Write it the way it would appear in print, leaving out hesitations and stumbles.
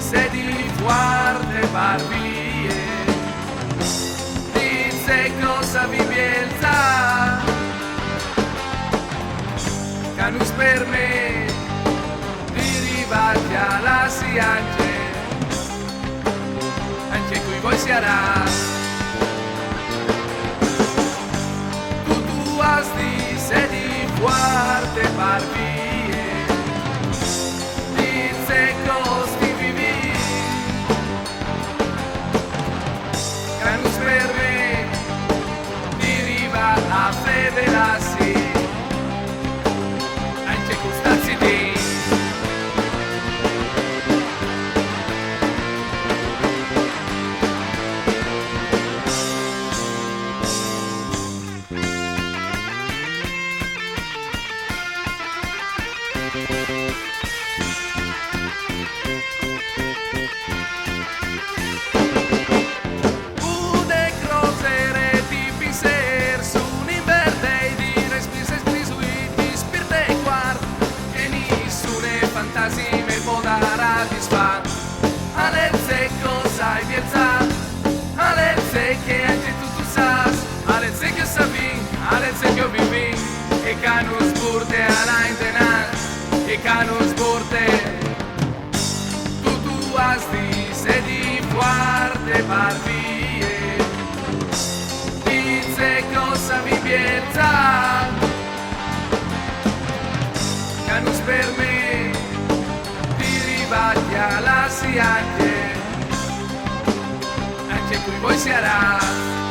se di fuerte barbie, dice cosa vi piensa, canus per me, derivati alla siange, anche qui voi sarà. Tu has dice di fuerte barbie, dice costi vivi, canus per me, deriva a federarsi, anche costazzi di. Bude crozere tipi ser su un inverde di respirse spirituiti spirte guard che nessune fantasime potrà disfar alezze cosa hai piezza alezze che anche tu sas alezze che sabi alezze che vivi e canus burte alla intenar e canus burte tu has dice di fuerte barbie, dice cosa vi piensa, canus per me, derivati alla siange, anche qui voi sarà.